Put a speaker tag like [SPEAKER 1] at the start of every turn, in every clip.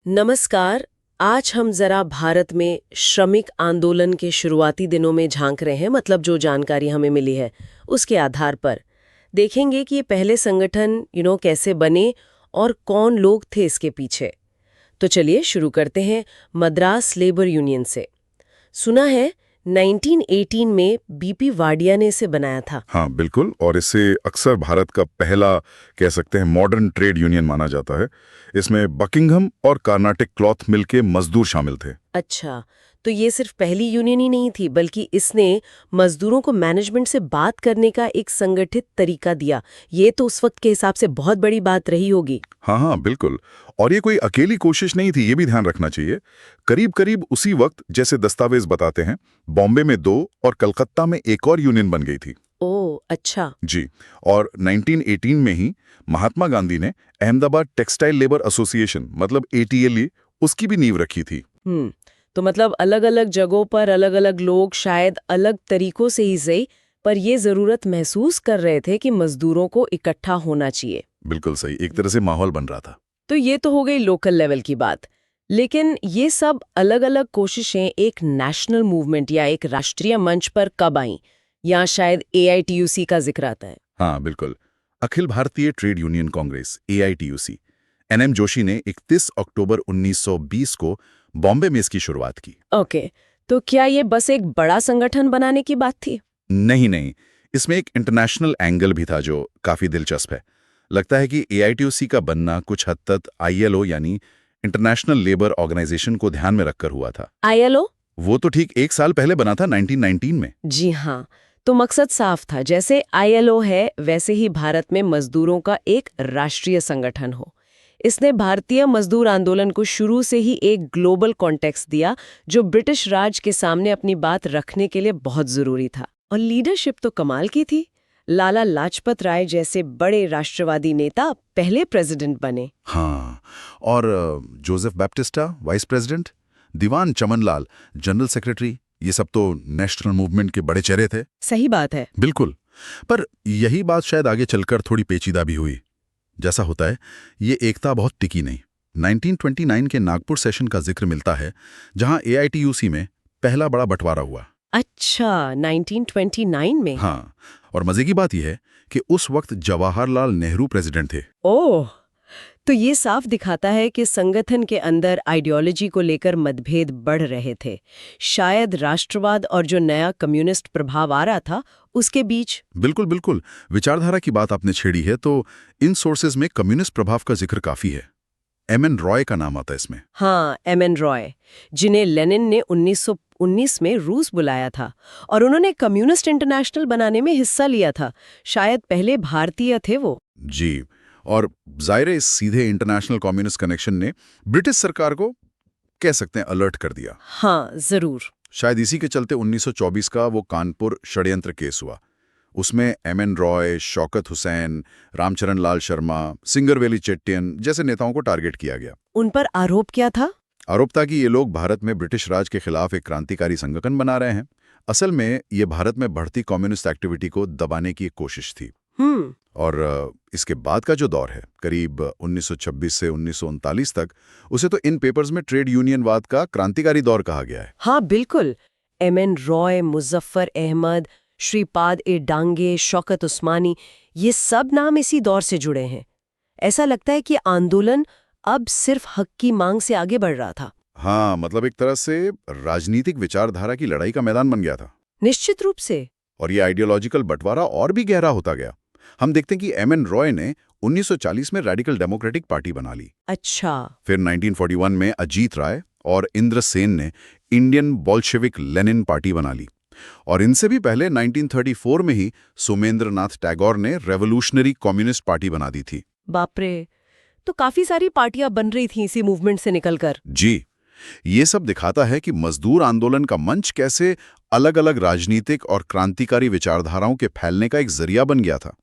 [SPEAKER 1] नमस्कार। आज हम जरा भारत में श्रमिक आंदोलन के शुरुआती दिनों में झांक रहे हैं, मतलब जो जानकारी हमें मिली है उसके आधार पर देखेंगे कि ये पहले संगठन कैसे बने और कौन लोग थे इसके पीछे। तो चलिए शुरू करते हैं मद्रास लेबर यूनियन से। सुना है 1918 में बीपी वाडिया ने इसे बनाया था।
[SPEAKER 2] हाँ बिल्कुल, और इसे अक्सर भारत का पहला कह सकते हैं मॉडर्न ट्रेड यूनियन माना जाता है। इसमें बकिंघम और कर्नाटिक क्लॉथ मिल के मजदूर शामिल थे।
[SPEAKER 1] अच्छा, तो ये सिर्फ पहली यूनियन ही नहीं थी, बल्कि इसने मजदूरों को मैनेजमेंट से बात करने का एक संगठित तरीका दिया। ये तो उस वक्त के हिसाब से बहुत बड़ी बात रही होगी।
[SPEAKER 2] हाँ हाँ बिल्कुल, और ये कोई अकेली कोशिश नहीं थी, ये भी ध्यान रखना चाहिए। करीब करीब उसी वक्त जैसे दस्तावेज बताते हैं, बॉम्बे में 2 और कलकत्ता में एक और यूनियन बन गई थी।
[SPEAKER 1] ओह अच्छा।
[SPEAKER 2] जी, और 1918 में ही महात्मा गांधी ने अहमदाबाद टेक्सटाइल लेबर एसोसिएशन मतलब ATLE उसकी भी नींव रखी थी।
[SPEAKER 1] तो मतलब अलग अलग जगहों पर अलग अलग लोग शायद अलग तरीकों से ही सही, पर ये जरूरत महसूस कर रहे थे कि मजदूरों को इकट्ठा होना चाहिए।
[SPEAKER 2] बिल्कुल सही, एक तरह से माहौल बन रहा था।
[SPEAKER 1] तो ये तो हो गई लोकल लेवल की बात, लेकिन ये सब अलग अलग कोशिशें एक नेशनल मूवमेंट या एक राष्ट्रीय मंच पर कब आईं? यहाँ शायद AITUC का जिक्र आता है।
[SPEAKER 2] हाँ बिल्कुल, Akhil Bharatiya trade union Congress AITUC NM Joshi ने 31 अक्टूबर 1920 को बॉम्बे में इसकी शुरुआत की।
[SPEAKER 1] ओके, तो क्या ये बस एक बड़ा संगठन बनाने की बात थी?
[SPEAKER 2] नहीं नहीं, इसमें एक इंटरनेशनल एंगल भी था जो काफी दिलचस्प है। लगता है कि AITUC का बनना कुछ हद तक ILO यानी इंटरनेशनल लेबर ऑर्गेनाइजेशन को ध्यान में रखकर हुआ था।
[SPEAKER 1] ILO?
[SPEAKER 2] वो तो ठीक 1 साल पहले बना था, 1919 में।
[SPEAKER 1] जी हाँ, तो मकसद साफ था, जैसे ILO है वैसे ही भारत में मजदूरों का एक राष्ट्रीय संगठन हो। इसने भारतीय मजदूर आंदोलन को शुरू से ही एक ग्लोबल कॉन्टेक्स्ट दिया, जो ब्रिटिश राज के सामने अपनी बात रखने के लिए बहुत जरूरी था। और लीडरशिप तो कमाल की थी। लाला लाजपत राय जैसे बड़े राष्ट्रवादी नेता पहले प्रेसिडेंट बने।
[SPEAKER 2] हाँ, और जोसेफ बैप्टिस्टा वाइस प्रेसिडेंट, दीवान चमनलाल जनरल सेक्रेटरी, ये सब तो नेशनल मूवमेंट के बड़े चेहरे थे।
[SPEAKER 1] सही बात है।
[SPEAKER 2] बिल्कुल, पर यही बात शायद आगे चलकर थोड़ी पेचीदा भी हुई। जैसा होता है, ये एकता बहुत टिकी नहीं। 1929 के नागपुर सेशन का जिक्र मिलता है, जहां AITUC में पहला बड़ा बंटवारा हुआ।
[SPEAKER 1] अच्छा, 1929 में?
[SPEAKER 2] हाँ, और मजे की बात यह है कि उस वक्त जवाहरलाल नेहरू प्रेसिडेंट थे।
[SPEAKER 1] ओह, तो ये साफ दिखाता है कि संगठन के अंदर आइडियोलॉजी को लेकर मतभेद बढ़ रहे थे। शायद राष्ट्रवाद और जो नया कम्युनिस्ट प्रभाव आ रहा था उसके बीच।
[SPEAKER 2] बिल्कुल बिल्कुल, विचारधारा की बात आपने छेड़ी है तो इन सोर्सेज में कम्युनिस्ट प्रभाव का जिक्र काफी है। MN रॉय का नाम आता है इसमें।
[SPEAKER 1] हाँ, MN रॉय, जिन्हें लेनिन ने 1919 में रूस बुलाया था और उन्होंने कम्युनिस्ट इंटरनेशनल बनाने में हिस्सा लिया था। शायद पहले भारतीय थे वो।
[SPEAKER 2] जी, और जाहिर है इस सीधे इंटरनेशनल कम्युनिस्ट कनेक्शन ने ब्रिटिश सरकार को कह सकते हैं अलर्ट कर दिया।
[SPEAKER 1] हाँ जरूर।
[SPEAKER 2] शायद इसी के चलते 1924 का वो कानपुर षड्यंत्र केस हुआ। उसमें MN रॉय, शौकत हुसैन, रामचरण लाल शर्मा, सिंगरवेली चेट्टियन जैसे नेताओं को टारगेट किया गया।
[SPEAKER 1] उन पर आरोप क्या था?
[SPEAKER 2] आरोप था कि ये लोग भारत में ब्रिटिश राज के खिलाफ एक क्रांतिकारी संगठन बना रहे हैं। असल में ये भारत में बढ़ती कम्युनिस्ट एक्टिविटी को दबाने की एक कोशिश थी। और इसके बाद का जो दौर है, करीब 1926 से 1939 तक, उसे तो इन पेपर्स में ट्रेड यूनियनवाद का क्रांतिकारी दौर कहा गया है।
[SPEAKER 1] हाँ बिल्कुल। MN रॉय, मुजफ्फर अहमद, श्रीपाद ए डांगे, शौकत उस्मानी, ये सब नाम इसी दौर से जुड़े हैं। ऐसा लगता है कि आंदोलन अब सिर्फ हक की मांग से आगे बढ़ रहा था।
[SPEAKER 2] हाँ, मतलब एक तरह से राजनीतिक विचारधारा की लड़ाई का मैदान बन गया था।
[SPEAKER 1] निश्चित रूप से।
[SPEAKER 2] और ये आइडियोलॉजिकल बंटवारा और भी गहरा होता गया। हम देखते हैं कि MN रॉय ने 1940 में रेडिकल डेमोक्रेटिक पार्टी बना ली।
[SPEAKER 1] अच्छा।
[SPEAKER 2] फिर 1941 में अजीत राय और इंद्र सेन ने इंडियन बोल्शेविक लेनिन पार्टी बना ली। और इनसे भी पहले 1934 में ही सोमेंद्रनाथ टैगोर ने रेवोल्यूशनरी कम्युनिस्ट पार्टी बना दी थी।
[SPEAKER 1] बाप रे, तो काफी सारी पार्टियां बन रही थी इसी मूवमेंट से निकलकर।
[SPEAKER 2] जी, ये सब दिखाता है कि मजदूर आंदोलन का मंच कैसे अलग अलग राजनीतिक और क्रांतिकारी विचारधाराओं के फैलने का एक जरिया बन गया था।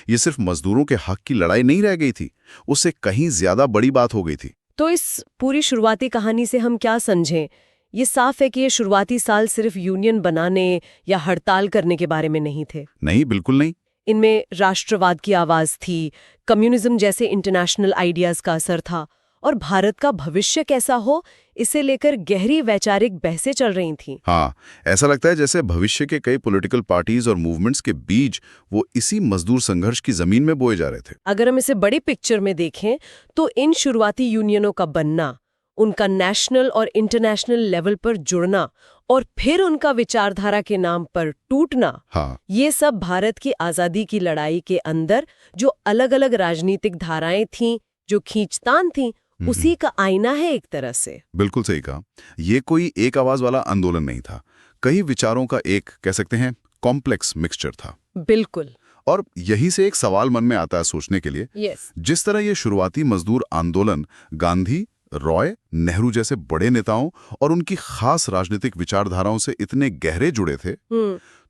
[SPEAKER 2] ये सिर्फ मजदूरों के हक की लड़ाई नहीं रह गई थी, उससे कहीं ज्यादा बड़ी बात हो गई थी।
[SPEAKER 1] तो इस पूरी शुरुआती कहानी से हम क्या समझें? ये साफ है कि ये शुरुआती साल सिर्फ यूनियन बनाने या हड़ताल करने के बारे में नहीं थे।
[SPEAKER 2] नहीं, बिल्कुल नहीं।
[SPEAKER 1] इनमें राष्ट्रवाद की आवाज थी, कम्युनिज्म जैसे इंटरनेशनल आइडियाज का असर था और भारत का भविष्य कैसा हो, इसे लेकर गहरी वैचारिक बहसें चल रही थीं।
[SPEAKER 2] हाँ, ऐसा लगता है जैसे भविष्य के कई पॉलिटिकल पार्टीज और मूवमेंट्स के बीज वो इसी मजदूर संघर्ष की जमीन में बोए जा रहे थे।
[SPEAKER 1] अगर हम इसे बड़ी पिक्चर में देखें तो इन शुरुआती यूनियनों का बनना, उनका नेशनल और इंटरनेशनल लेवल पर जुड़ना और फिर उनका विचारधारा के नाम पर टूटना,
[SPEAKER 2] हाँ,
[SPEAKER 1] ये सब भारत की आजादी की लड़ाई के अंदर जो अलग-अलग राजनीतिक धाराएं थीं, जो खींचतान थीं, उसी का आईना है एक तरह से।
[SPEAKER 2] बिल्कुल सही कहा। ये कोई एक आवाज वाला आंदोलन नहीं था, कई विचारों का एक कह सकते हैं कॉम्प्लेक्स मिक्सचर था।
[SPEAKER 1] बिल्कुल।
[SPEAKER 2] और यही से एक सवाल मन में आता है सोचने के लिए,
[SPEAKER 1] यस।
[SPEAKER 2] जिस तरह ये शुरुआती मजदूर आंदोलन गांधी, रॉय, नेहरू जैसे बड़े नेताओं और उनकी खास राजनीतिक विचारधाराओं से इतने गहरे जुड़े थे,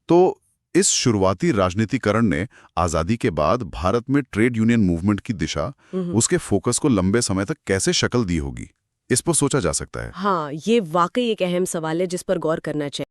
[SPEAKER 2] तो इस शुरुआती राजनीतिकरण ने आजादी के बाद भारत में ट्रेड यूनियन मूवमेंट की दिशा, उसके फोकस को लंबे समय तक कैसे शक्ल दी होगी, इस पर सोचा जा सकता है।
[SPEAKER 1] हाँ, ये वाकई एक अहम सवाल है जिस पर गौर करना चाहिए।